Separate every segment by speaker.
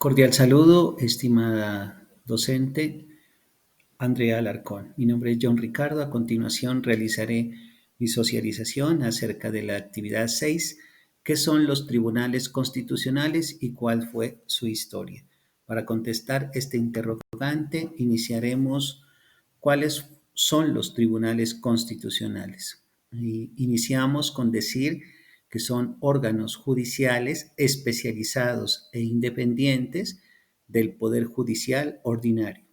Speaker 1: Cordial saludo, estimada docente Andrea Alarcón. Mi nombre es John Ricardo. A continuación realizaré mi socialización acerca de la actividad 6, que son los tribunales constitucionales y cuál fue su historia. Para contestar este interrogante, iniciaremos cuáles son los tribunales constitucionales. Iniciamos con decir que son órganos judiciales especializados e independientes del Poder Judicial ordinario.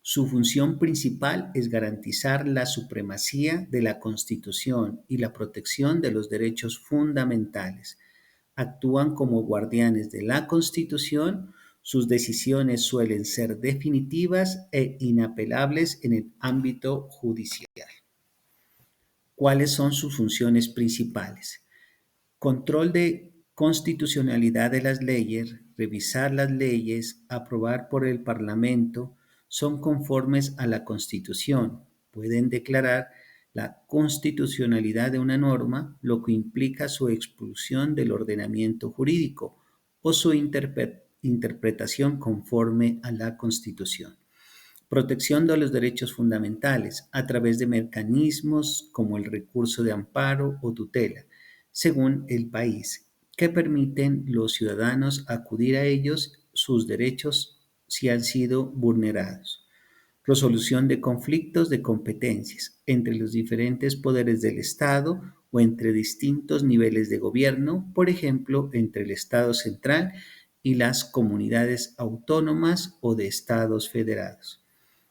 Speaker 1: Su función principal es garantizar la supremacía de la Constitución y la protección de los derechos fundamentales. Actúan como guardianes de la Constitución. Sus decisiones suelen ser definitivas e inapelables en el ámbito judicial. ¿Cuáles son sus funciones principales? Control de constitucionalidad de las leyes, revisar las leyes, aprobar por el Parlamento, son conformes a la Constitución. Pueden declarar la constitucionalidad de una norma, lo que implica su expulsión del ordenamiento jurídico o su interpretación conforme a la Constitución. Protección de los derechos fundamentales a través de mecanismos como el recurso de amparo o tutela, según el país, que permiten los ciudadanos acudir a ellos sus derechos si han sido vulnerados. Resolución de conflictos de competencias entre los diferentes poderes del Estado o entre distintos niveles de gobierno, por ejemplo, entre el Estado central y las comunidades autónomas o de estados federados.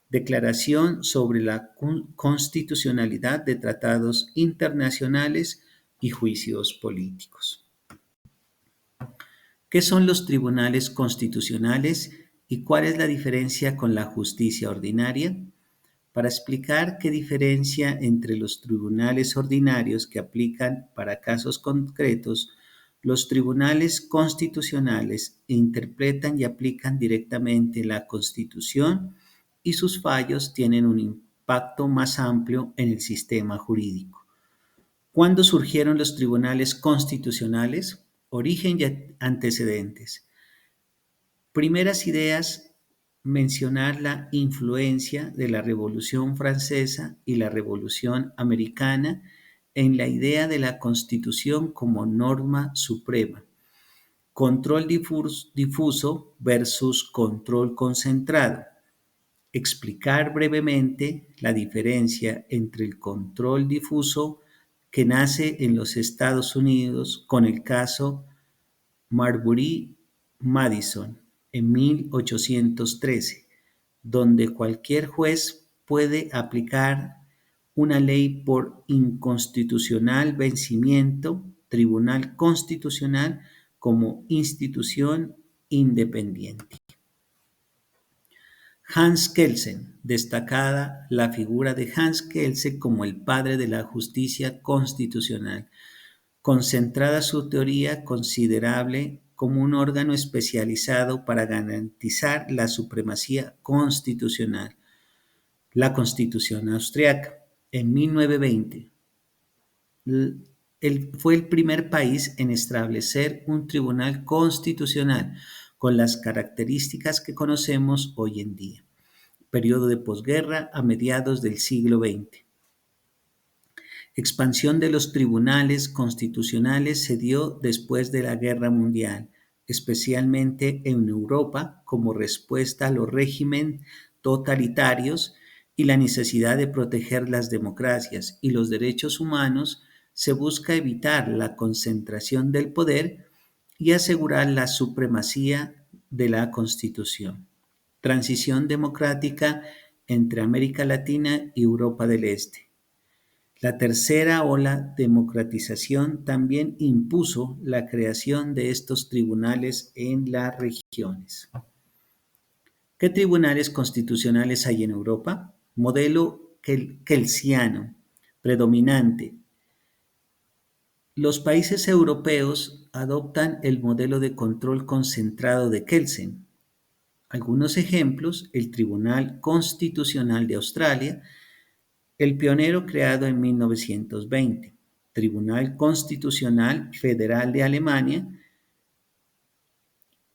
Speaker 1: Declaración sobre la constitucionalidad de tratados internacionales y juicios políticos. ¿Qué son los tribunales constitucionales y cuál es la diferencia con la justicia ordinaria? Para explicar qué diferencia entre los tribunales ordinarios que aplican para casos concretos, los tribunales constitucionales interpretan y aplican directamente la Constitución y sus fallos tienen un impacto más amplio en el sistema jurídico. ¿Cuándo surgieron los tribunales constitucionales? Origen y antecedentes. Primeras ideas: mencionar la influencia de la Revolución Francesa y la Revolución Americana en la idea de la Constitución como norma suprema. Control difuso versus control concentrado. Explicar brevemente la diferencia entre el control difuso que nace en los Estados Unidos con el caso Marbury-Madison en 1813, donde cualquier juez puede aplicar una ley por inconstitucional vencimiento, Tribunal Constitucional como institución independiente. Hans Kelsen, destacada la figura de Hans Kelsen como el padre de la justicia constitucional, concentrada su teoría considerable como un órgano especializado para garantizar la supremacía constitucional. La Constitución austriaca, en 1920, fue el primer país en establecer un tribunal constitucional con las características que conocemos hoy en día. Periodo de posguerra a mediados del siglo XX. Expansión de los tribunales constitucionales se dio después de la Guerra Mundial, especialmente en Europa, como respuesta a los regímenes totalitarios y la necesidad de proteger las democracias y los derechos humanos. Se busca evitar la concentración del poder y asegurar la supremacía de la Constitución. Transición democrática entre América Latina y Europa del Este. La tercera ola, democratización, también impuso la creación de estos tribunales en las regiones. ¿Qué tribunales constitucionales hay en Europa? Modelo kelsiano, predominante. Los países europeos adoptan el modelo de control concentrado de Kelsen. Algunos ejemplos: el Tribunal Constitucional de Australia, el pionero creado en 1920, Tribunal Constitucional Federal de Alemania,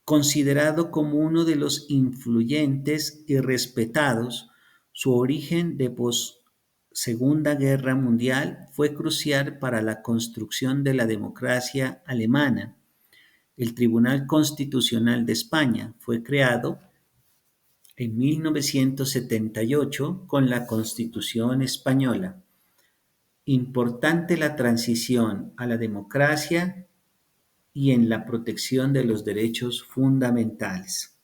Speaker 1: Considerado como uno de los influyentes y respetados, su origen de pos-Segunda Guerra Mundial fue crucial para la construcción de la democracia alemana. El Tribunal Constitucional de España fue creado en 1978 con la Constitución española. Importante la transición a la democracia y en la protección de los derechos fundamentales.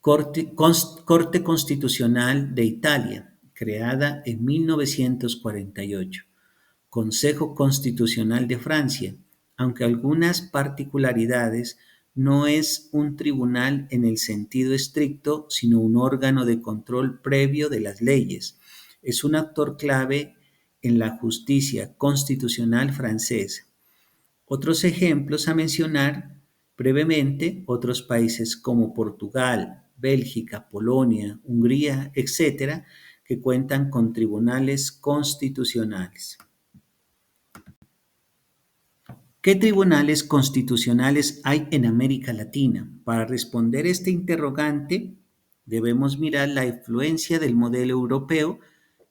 Speaker 1: Corte Constitucional de Italia, creada en 1948. Consejo Constitucional de Francia, aunque algunas particularidades, no es un tribunal en el sentido estricto, sino un órgano de control previo de las leyes. Es un actor clave en la justicia constitucional francesa. Otros ejemplos a mencionar brevemente, otros países como Portugal, Bélgica, Polonia, Hungría, etcétera, que cuentan con tribunales constitucionales. ¿Qué tribunales constitucionales hay en América Latina? Para responder este interrogante, debemos mirar la influencia del modelo europeo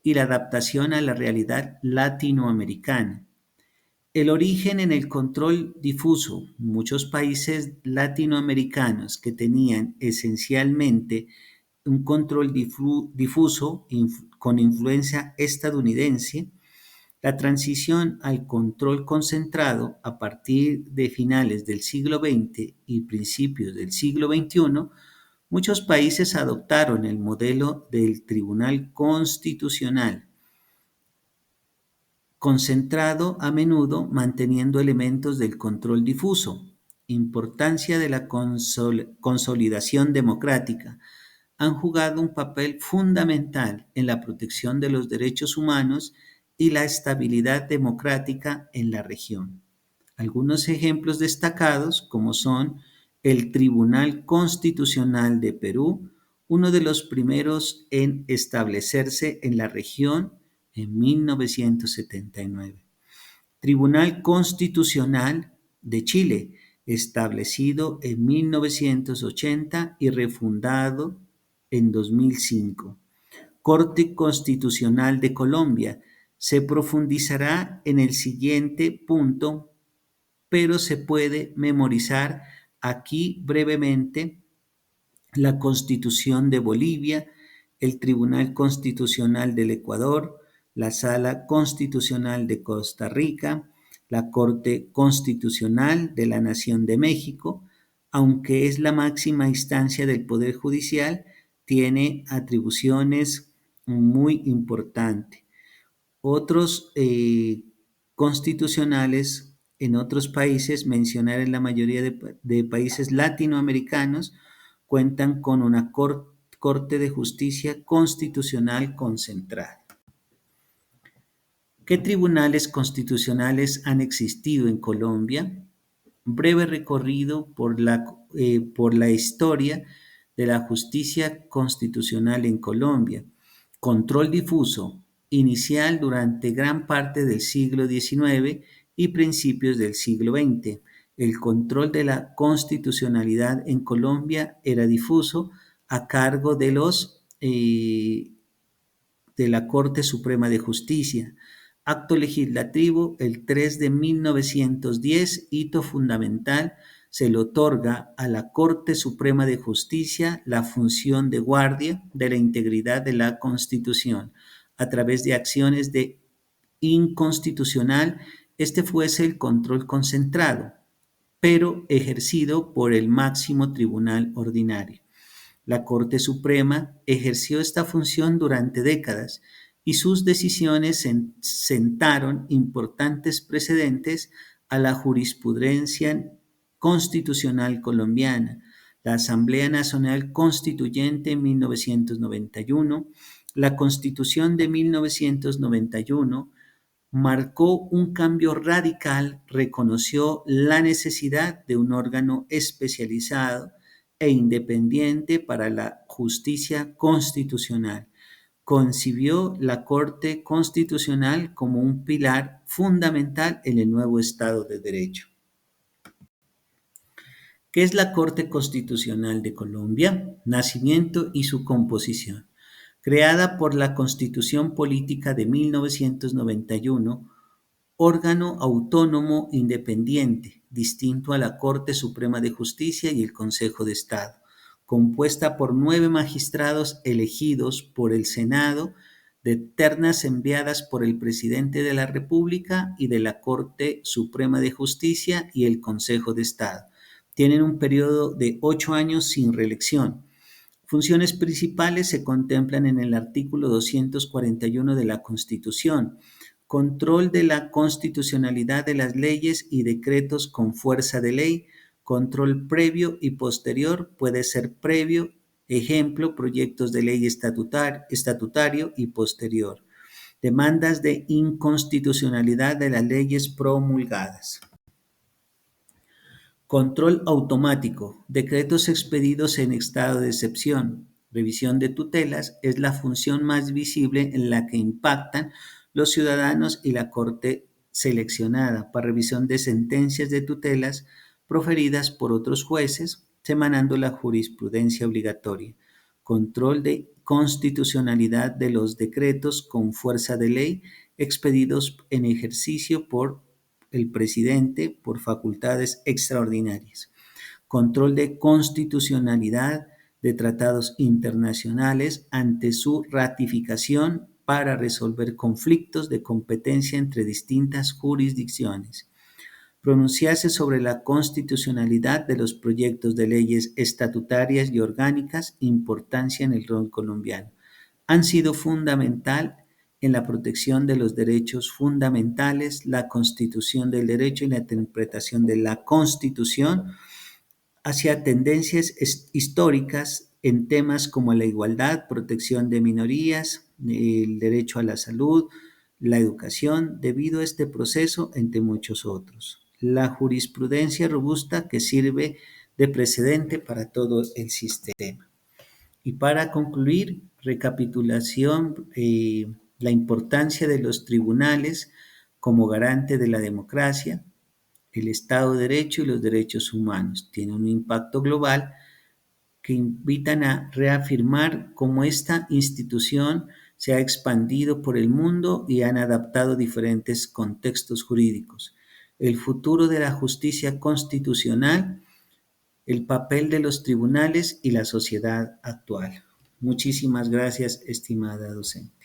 Speaker 1: y la adaptación a la realidad latinoamericana. El origen en el control difuso. Muchos países latinoamericanos que tenían esencialmente un control difuso con influencia estadounidense. La transición al control concentrado a partir de finales del siglo XX y principios del siglo XXI, muchos países adoptaron el modelo del Tribunal Constitucional, concentrado a menudo manteniendo elementos del control difuso. Importancia de la consolidación democrática. Han jugado un papel fundamental en la protección de los derechos humanos y la estabilidad democrática en la región. Algunos ejemplos destacados como son el Tribunal Constitucional de Perú, uno de los primeros en establecerse en la región en 1979. Tribunal Constitucional de Chile, establecido en 1980 y refundado en 2005. Corte Constitucional de Colombia. Se profundizará en el siguiente punto, pero se puede memorizar aquí brevemente la Constitución de Bolivia, el Tribunal Constitucional del Ecuador, la Sala Constitucional de Costa Rica, la Corte Constitucional de la Nación de México, aunque es la máxima instancia del Poder Judicial, tiene atribuciones muy importantes. Otros constitucionales en otros países, mencionar en la mayoría de países latinoamericanos, cuentan con una Corte de Justicia Constitucional concentrada. ¿Qué tribunales constitucionales han existido en Colombia? Breve recorrido por la historia de la justicia constitucional en Colombia. Control difuso, inicial durante gran parte del siglo XIX y principios del siglo XX. El control de la constitucionalidad en Colombia era difuso a cargo de la Corte Suprema de Justicia. Acto legislativo, el 3 de 1910, hito fundamental, se le otorga a la Corte Suprema de Justicia la función de guardia de la integridad de la Constitución a través de acciones de inconstitucional, este fuese el control concentrado, pero ejercido por el máximo tribunal ordinario. La Corte Suprema ejerció esta función durante décadas y sus decisiones sentaron importantes precedentes a la jurisprudencia constitucional colombiana. La Asamblea Nacional Constituyente en 1991, la Constitución de 1991 marcó un cambio radical, reconoció la necesidad de un órgano especializado e independiente para la justicia constitucional. Concibió la Corte Constitucional como un pilar fundamental en el nuevo Estado de Derecho. ¿Qué es la Corte Constitucional de Colombia? Nacimiento y su composición. Creada por la Constitución Política de 1991, órgano autónomo independiente, distinto a la Corte Suprema de Justicia y el Consejo de Estado, compuesta por 9 magistrados elegidos por el Senado, de ternas enviadas por el Presidente de la República y de la Corte Suprema de Justicia y el Consejo de Estado. Tienen un periodo de 8 años sin reelección. Funciones principales se contemplan en el artículo 241 de la Constitución: control de la constitucionalidad de las leyes y decretos con fuerza de ley, control previo y posterior, puede ser previo, ejemplo, proyectos de ley estatutario y posterior, demandas de inconstitucionalidad de las leyes promulgadas. Control automático, decretos expedidos en estado de excepción. Revisión de tutelas es la función más visible en la que impactan los ciudadanos y la Corte seleccionada para revisión de sentencias de tutelas proferidas por otros jueces, semanando la jurisprudencia obligatoria. Control de constitucionalidad de los decretos con fuerza de ley expedidos en ejercicio por el presidente por facultades extraordinarias. Control de constitucionalidad de tratados internacionales ante su ratificación para resolver conflictos de competencia entre distintas jurisdicciones. Pronunciarse sobre la constitucionalidad de los proyectos de leyes estatutarias y orgánicas, importancia en el rol colombiano. Han sido fundamental en la protección de los derechos fundamentales, la constitución del derecho y la interpretación de la Constitución hacia tendencias históricas en temas como la igualdad, protección de minorías, el derecho a la salud, la educación, debido a este proceso, entre muchos otros. La jurisprudencia robusta que sirve de precedente para todo el sistema. Y para concluir, recapitulación, la importancia de los tribunales como garante de la democracia, el Estado de Derecho y los derechos humanos. Tiene un impacto global que invitan a reafirmar cómo esta institución se ha expandido por el mundo y han adaptado diferentes contextos jurídicos. El futuro de la justicia constitucional, el papel de los tribunales y la sociedad actual. Muchísimas gracias, estimada docente.